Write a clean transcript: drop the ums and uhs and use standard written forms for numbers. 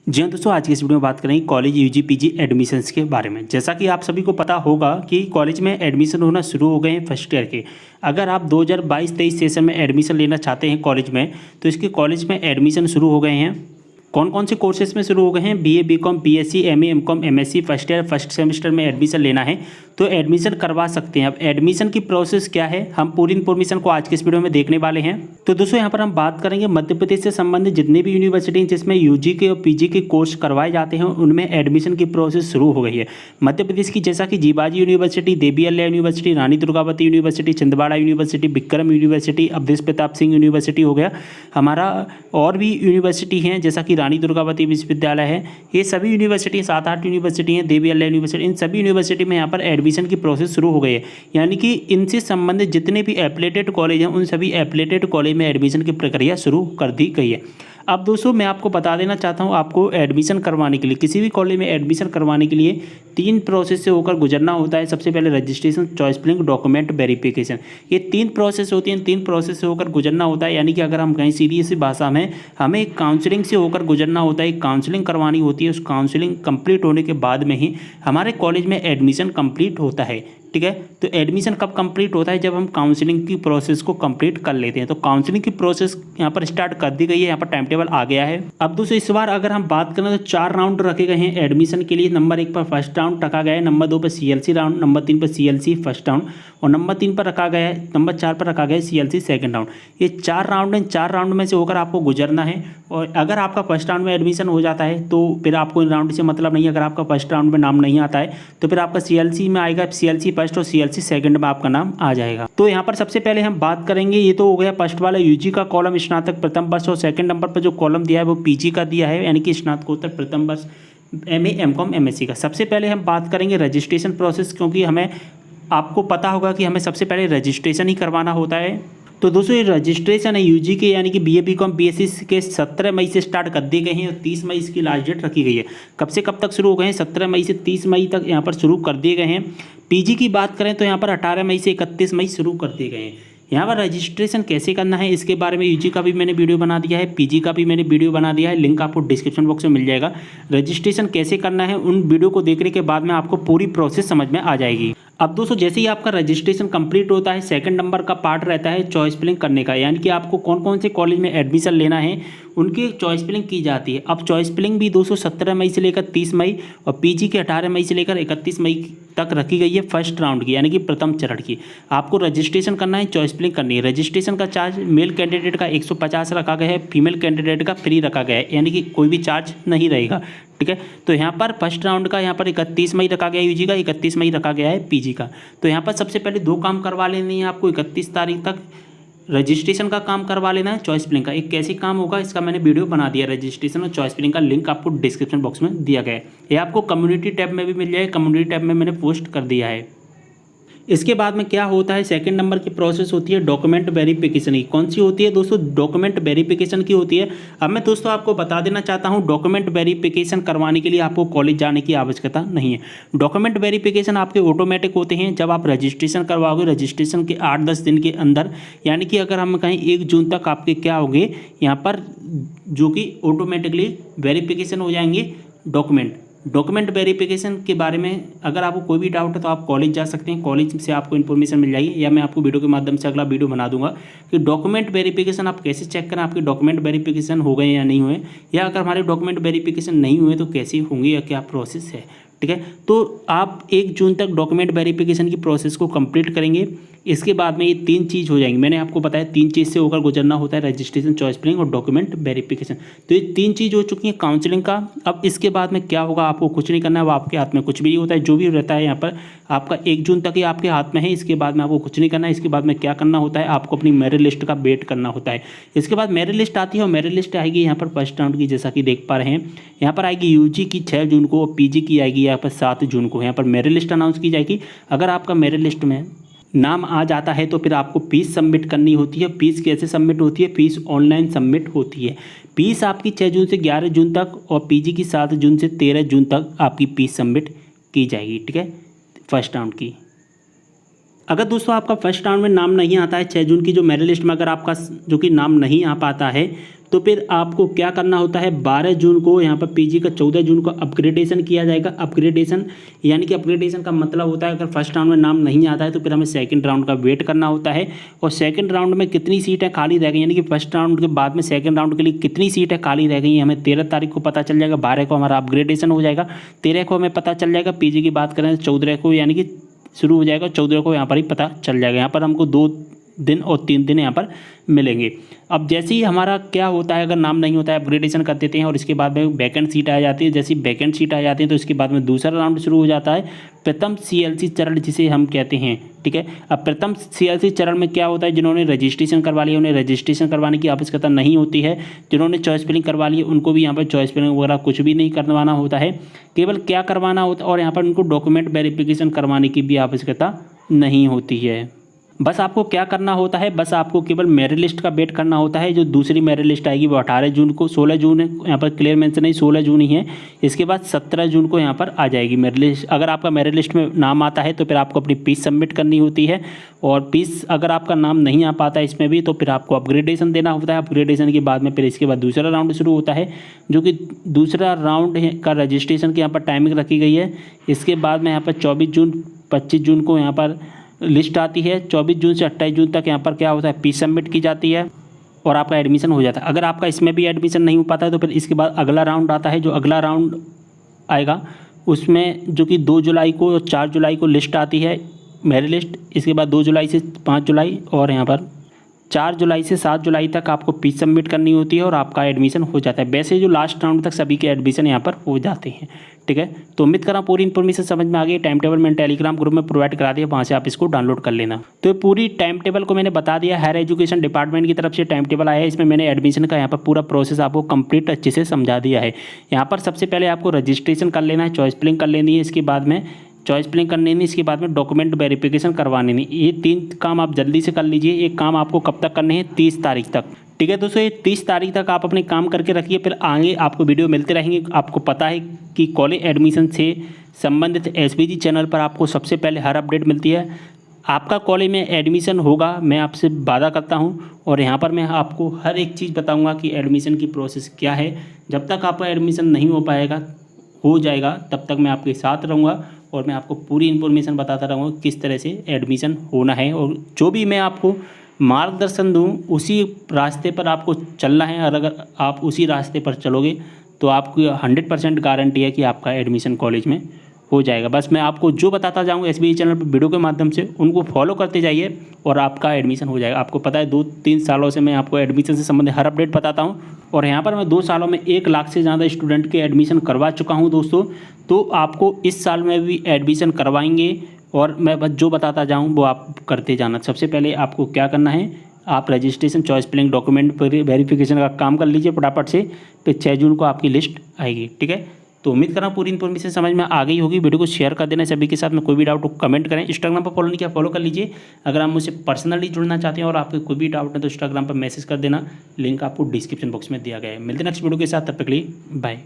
जी हाँ दोस्तों, आज की इस वीडियो में बात करेंगे कॉलेज यूजी पीजी एडमिशन्स के बारे में। जैसा कि आप सभी को पता होगा कि कॉलेज में एडमिशन होना शुरू हो गए हैं फर्स्ट ईयर के। अगर आप 2022-23 सेशन में एडमिशन लेना चाहते हैं कॉलेज में, तो इसके कॉलेज में एडमिशन शुरू हो गए हैं। कौन कौन से कोर्सेज में शुरू हो गए हैं? BA BCom BSc MA MCom MSc first year first semester में एडमिशन लेना है तो एडमिशन करवा सकते हैं। अब एडमिशन की प्रोसेस क्या है, हम पूरी इन्फॉर्मेशन को आज के इस वीडियो में देखने वाले हैं। तो दोस्तों यहाँ पर हम बात करेंगे मध्य प्रदेश से संबंधित जितने भी यूनिवर्सिटी हैं जिसमें यूजी के और पीजी के कोर्स करवाए जाते हैं उनमें एडमिशन की प्रोसेस शुरू हो गई है। मध्य प्रदेश की जैसा कि जीबाजी यूनिवर्सिटी, देवी अल्लाह university, Rani Durgavati university, Chhindwara university, Vikram university, Awadhesh Pratap Singh university हो गया हमारा, और भी यूनिवर्सिटी हैं जैसा कि रानी दुर्गावती विश्वविद्यालय है। ये सभी यूनिवर्सिटी 7-8 यूनिवर्सिटी हैं, देवी अल्लाह यूनिवर्सिटी, इन सभी यूनिवर्सिटी में यहाँ पर एडमिशन की प्रोसेस शुरू हो गई है। यानी कि इनसे संबंधित जितने भी एफिलिएटेड कॉलेज हैं उन सभी एफिलिएटेड कॉलेज में एडमिशन की प्रक्रिया शुरू कर दी गई है। अब दोस्तों मैं आपको बता देना चाहता हूँ, आपको एडमिशन करवाने के लिए किसी भी कॉलेज में एडमिशन करवाने के लिए 3 प्रोसेस से होकर गुजरना होता है। सबसे पहले registration, choice filling, document verification, ये 3 प्रोसेस होती हैं। 3 प्रोसेस से होकर गुजरना होता है। यानी कि अगर हम कहीं सीधी सी भाषा में हमें एक काउंसलिंग से होकर गुजरना होता है, एक काउंसलिंग करवानी होती है। उस काउंसलिंग कंप्लीट होने के बाद में ही हमारे कॉलेज में एडमिशन कंप्लीट होता है। ठीक है, तो एडमिशन कब कंप्लीट होता है? जब हम काउंसलिंग की प्रोसेस को कंप्लीट कर लेते हैं। तो काउंसलिंग की प्रोसेस यहाँ पर स्टार्ट कर दी गई है, यहाँ पर टाइम टेबल आ गया है। अब दोस्तों इस बार अगर हम बात करें तो 4 राउंड रखे गए हैं एडमिशन के लिए। नंबर 1 पर फर्स्ट राउंड रखा गया है, नंबर 2 पर सीएलसी राउंड, नंबर 3 पर सीएलसी फर्स्ट राउंड और नंबर 3 पर रखा गया है, नंबर 4 पर रखा गया है सीएलसी सेकंड राउंड। ये 4 राउंड हैं, 4 राउंड में से होकर आपको गुजरना है। और अगर आपका फर्स्ट राउंड में एडमिशन हो जाता है तो फिर आपको इन राउंड से मतलब नहीं है। अगर आपका फर्स्ट राउंड में नाम नहीं आता है तो फिर आपका सीएलसी में आएगा, सीएलसी फर्स्ट और सीएलसी सेकंड में आपका नाम आ जाएगा। तो यहाँ पर सबसे पहले हम बात करेंगे, ये तो हो गया फर्स्ट वाला यूजी का कॉलम, स्नातक प्रथम वर्ष, और सेकंड नंबर पर जो कॉलम दिया है वो पीजी का दिया है, यानी कि स्नातकोत्तर प्रथम वर्ष एमए एमकॉम एमएससी का। सबसे पहले हम बात करेंगे रजिस्ट्रेशन प्रोसेस, क्योंकि हमें आपको पता होगा कि हमें सबसे पहले रजिस्ट्रेशन ही करवाना होता है। तो दोस्तों ये रजिस्ट्रेशन है यूजी के, यानी कि बीए बीकॉम बीएससी के 17 मई से स्टार्ट कर दिए गए हैं और 30 मई इसकी लास्ट डेट रखी गई है। कब से कब तक शुरू हो गए हैं? 17 मई से 30 मई तक यहाँ पर शुरू कर दिए गए हैं। पीजी की बात करें तो यहाँ पर 18 मई से 31 मई शुरू कर दिए गए हैं। यहाँ पर रजिस्ट्रेशन कैसे करना है इसके बारे में यूजी का भी मैंने वीडियो बना दिया है, पीजी का भी मैंने वीडियो बना दिया है, लिंक आपको डिस्क्रिप्शन बॉक्स में मिल जाएगा। रजिस्ट्रेशन कैसे करना है उन वीडियो को देखने के बाद में आपको पूरी प्रोसेस समझ में आ जाएगी। अब दोस्तों जैसे ही आपका रजिस्ट्रेशन कंप्लीट होता है, सेकंड नंबर का पार्ट रहता है चॉइस फिलिंग करने का, यानी कि आपको कौन कौन से कॉलेज में एडमिशन लेना है उनकी चॉइस फिलिंग की जाती है। अब चॉइस फिलिंग भी दोस्तों 17 मई से लेकर 30 मई और पीजी के 18 मई से लेकर 31 मई तक रखी गई है फर्स्ट राउंड की, यानी कि प्रथम चरण की। आपको रजिस्ट्रेशन करना है, चॉइस फिलिंग करनी है। रजिस्ट्रेशन का चार्ज मेल कैंडिडेट का 150 रखा गया है, फीमेल कैंडिडेट का फ्री रखा गया है, यानी कि कोई भी चार्ज नहीं रहेगा। ठीक है, तो यहाँ पर फर्स्ट राउंड का यहाँ पर 31 मई रखा गया है यूजी का, 31 मई रखा गया है पीजी का। तो यहाँ पर सबसे पहले 2 काम करवा लेने हैं आपको। 31 तारीख तक रजिस्ट्रेशन का काम करवा लेना है, चॉइस फिलिंग का। एक कैसे काम होगा इसका मैंने वीडियो बना दिया, रजिस्ट्रेशन और चॉइस फिलिंग का लिंक आपको डिस्क्रिप्शन बॉक्स में दिया गया है। ये आपको कम्युनिटी टैब में भी मिल जाएगा, कम्युनिटी टैब में मैंने पोस्ट कर दिया है। इसके बाद में क्या होता है, सेकंड नंबर की प्रोसेस होती है डॉक्यूमेंट वेरिफिकेशन की। कौन सी होती है दोस्तों? डॉक्यूमेंट वेरिफिकेशन की होती है। अब मैं दोस्तों आपको बता देना चाहता हूं, डॉक्यूमेंट वेरिफिकेशन करवाने के लिए आपको कॉलेज जाने की आवश्यकता नहीं है। डॉक्यूमेंट वेरिफिकेशन आपके ऑटोमेटिक होते हैं जब आप रजिस्ट्रेशन करवाओगे। रजिस्ट्रेशन के 8-10 दिन के अंदर, यानी कि अगर हम कहीं 1 जून तक आपके क्या होंगे यहाँ पर, जो कि ऑटोमेटिकली वेरिफिकेशन हो जाएंगे डॉक्यूमेंट वेरिफिकेशन के बारे में अगर आपको कोई भी डाउट है तो आप कॉलेज जा सकते हैं, कॉलेज से आपको इन्फॉर्मेशन मिल जाएगी, या मैं आपको वीडियो के माध्यम से अगला वीडियो बना दूंगा कि डॉक्यूमेंट वेरिफिकेशन आप कैसे चेक करें आपके डॉक्यूमेंट वेरिफिकेशन हो गए या नहीं हुए, या अगर हमारे डॉक्यूमेंट वेरिफिकेशन नहीं हुए तो कैसे होंगे या क्या प्रोसेस है। ठीक है, तो आप 1 जून तक डॉक्यूमेंट वेरिफिकेशन की प्रोसेस को कंप्लीट करेंगे। इसके बाद में ये 3 चीज़ हो जाएंगी। मैंने आपको बताया 3 चीज़ से होकर गुजरना होता है, रजिस्ट्रेशन, चॉइस फिलिंग और डॉक्यूमेंट वेरिफिकेशन। तो ये 3 चीज़ हो चुकी हैं काउंसलिंग का। अब इसके बाद में क्या होगा, आपको कुछ नहीं करना है, वो आपके हाथ में कुछ भी नहीं होता है। जो भी रहता है यहाँ पर आपका 1 जून तक ही आपके हाथ में है। इसके बाद में आपको कुछ नहीं करना है। इसके बाद में क्या करना होता है, आपको अपनी मेरिट लिस्ट का वेट करना होता है। इसके बाद मेरिट लिस्ट आती है और मेरिट लिस्ट आएगी यहाँ पर फर्स्ट राउंड की, जैसा कि देख पा रहे हैं। यहाँ पर आएगी यूजी की 6 जून को और पीजी की आएगी यहाँ पर 7 जून को। यहाँ पर मेरिट लिस्ट अनाउंस की जाएगी। अगर आपका मेरिट लिस्ट में नाम आ जाता है तो फिर आपको फीस सबमिट करनी होती है। फीस कैसे सबमिट होती है? फीस ऑनलाइन सबमिट होती है। फीस आपकी 6 जून से 11 जून तक और पीजी की 7 जून से 13 जून तक आपकी फीस सबमिट की जाएगी। ठीक है, फर्स्ट राउंड की। अगर दोस्तों आपका फर्स्ट राउंड में नाम नहीं आता है 6 जून की जो मेरिट लिस्ट में, अगर आपका जो कि नाम नहीं आ पाता है तो फिर आपको क्या करना होता है, 12 जून को यहाँ पर पीजी का 14 जून को अपग्रेडेशन किया जाएगा। अपग्रेडेशन यानी कि अपग्रेडेशन का मतलब होता है अगर फर्स्ट राउंड में नाम नहीं आता है तो फिर हमें सेकंड राउंड का वेट करना होता है। और सेकंड राउंड में कितनी सीटें खाली रह गई, यानी कि फर्स्ट राउंड के बाद में सेकंड राउंड के लिए कितनी सीटें खाली रह गई हमें 13 तारीख को पता चल जाएगा। 12 को हमारा अपग्रेडेशन हो जाएगा, 13 को हमें पता चल जाएगा। पीजी की बात करें तो 14 को यानी कि शुरू हो जाएगा, 14 को यहाँ पर ही पता चल जाएगा। यहाँ पर हमको 2 दिन और 3 दिन यहाँ पर मिलेंगे। अब जैसे ही हमारा क्या होता है, अगर नाम नहीं होता है अपग्रेडेशन कर देते हैं और इसके बाद में वैकेंट सीट आ जाती है। जैसी वैकेंट सीट आ जाती है तो इसके बाद में दूसरा राउंड शुरू हो जाता है, प्रथम CLC चरण जिसे हम कहते हैं। ठीक है, अब प्रथम CLC चरण में क्या होता है, जिन्होंने रजिस्ट्रेशन करवा लिया उन्हें रजिस्ट्रेशन करवाने की आवश्यकता नहीं होती है। जिन्होंने चॉइस फिलिंग करवा ली है उनको भी यहाँ पर चॉइस फिलिंग वगैरह कुछ भी नहीं करवाना होता है, केवल क्या करवाना होता है, और यहाँ पर उनको डॉक्यूमेंट वेरिफिकेशन करवाने की भी आवश्यकता नहीं होती है। बस आपको क्या करना होता है, बस आपको केवल मेरिट लिस्ट का वेट करना होता है। जो दूसरी मेरिट लिस्ट आएगी वो 18 जून को, 16 जून है यहाँ पर क्लियर मेंशन नहीं, 16 जून ही है। इसके बाद 17 जून को यहाँ पर आ जाएगी मेरिट लिस्ट। अगर आपका मेरिट लिस्ट में नाम आता है तो फिर आपको अपनी फीस सबमिट करनी होती है, और फीस अगर आपका नाम नहीं आ पाता है इसमें भी तो फिर आपको अपग्रेडेशन देना होता है। अपग्रेडेशन के बाद में फिर इसके बाद दूसरा राउंड शुरू होता है, जो कि दूसरा राउंड का रजिस्ट्रेशन की यहाँ पर टाइमिंग रखी गई है। इसके बाद में यहाँ पर 24 जून 25 जून को यहाँ पर लिस्ट आती है। 24 जून से 28 जून तक यहाँ पर क्या होता है, फीस सबमिट की जाती है और आपका एडमिशन हो जाता है। अगर आपका इसमें भी एडमिशन नहीं हो पाता है तो फिर इसके बाद अगला राउंड आता है। जो अगला राउंड आएगा उसमें जो कि 2 जुलाई को और 4 जुलाई को लिस्ट आती है, मेरिट लिस्ट। इसके बाद 2 जुलाई से 5 जुलाई और यहाँ पर 4 जुलाई से 7 जुलाई तक आपको फीस सबमिट करनी होती है और आपका एडमिशन हो जाता है। वैसे जो लास्ट राउंड तक सभी के एडमिशन यहाँ पर हो जाते हैं। ठीक है, तो उम्मीद करा पूरी इन्फॉर्मेशन समझ में आ गई। टाइम टेबल मैंने टेलीग्राम ग्रुप में प्रोवाइड करा दिया, वहाँ से आप इसको डाउनलोड कर लेना। तो ये पूरी टाइम टेबल को मैंने बता दिया, हायर एजुकेशन डिपार्टमेंट की तरफ से टाइम टेबल आया है। इसमें मैंने एडमिशन का यहाँ पर पूरा प्रोसेस आपको कंप्लीट अच्छे से समझा दिया है। यहाँ पर सबसे पहले आपको रजिस्ट्रेशन कर लेना है, चॉइस फिलिंग कर लेनी है, इसके बाद में चॉइस फिलिंग करनी नहीं, इसके बाद में डॉक्यूमेंट वेरिफिकेशन करवानी नहीं। ये 3 काम आप जल्दी से कर लीजिए। एक काम आपको कब तक करने हैं, 30 तारीख तक। ठीक है दोस्तों, ये 30 तारीख तक आप अपने काम करके रखिए, फिर आगे आपको वीडियो मिलते रहेंगे। आपको पता है कि कॉलेज एडमिशन से संबंधित SBG चैनल पर आपको सबसे पहले हर अपडेट मिलती है। आपका कॉलेज में एडमिशन होगा, मैं आपसे वादा करता हूं, और यहाँ पर मैं आपको हर एक चीज़ बताऊंगा कि एडमिशन की प्रोसेस क्या है। जब तक आपका एडमिशन नहीं हो पाएगा, हो जाएगा, तब तक मैं आपके साथ रहूँगा और मैं आपको पूरी इन्फॉर्मेशन बताता रहूँगा किस तरह से एडमिशन होना है। और जो भी मैं आपको मार्गदर्शन दूँ उसी रास्ते पर आपको चलना है, और अगर आप उसी रास्ते पर चलोगे तो आपकी 100% गारंटी है कि आपका एडमिशन कॉलेज में हो जाएगा। बस मैं आपको जो बताता जाऊँगा SBG चैनल पर वीडियो के माध्यम से, उनको फॉलो करते जाइए और आपका एडमिशन हो जाएगा। आपको पता है 2-3 सालों से मैं आपको एडमिशन से संबंधित हर अपडेट बताता हूँ, और यहाँ पर मैं 2 सालों में 1 लाख से ज़्यादा स्टूडेंट के एडमिशन करवा चुका हूँ दोस्तों। तो आपको इस साल में भी एडमिशन करवाएंगे, और मैं बस जो बताता जाऊँ वो आप करते जाना। सबसे पहले आपको क्या करना है, आप registration, choice filling, document verification का काम कर लीजिए फटाफट से, फिर 6 जून को आपकी लिस्ट आएगी। ठीक है, तो उम्मीद कर रहा हूँ पूरी इन्फॉर्मेशन समझ में आ गई होगी। वीडियो को शेयर कर देना सभी के साथ में। कोई भी डाउट हो कमेंट करें। इंस्टाग्राम पर फॉलो नहीं किया, फॉलो कर लीजिए। अगर आप मुझसे पर्सनली जुड़ना चाहते हैं और आपके कोई भी डाउट है तो इंस्टाग्राम पर मैसेज कर देना, लिंक आपको डिस्क्रिप्शन बॉक्स में दिया गया है। मिलते हैं नेक्स्ट वीडियो के साथ, तब तक के लिए बाय।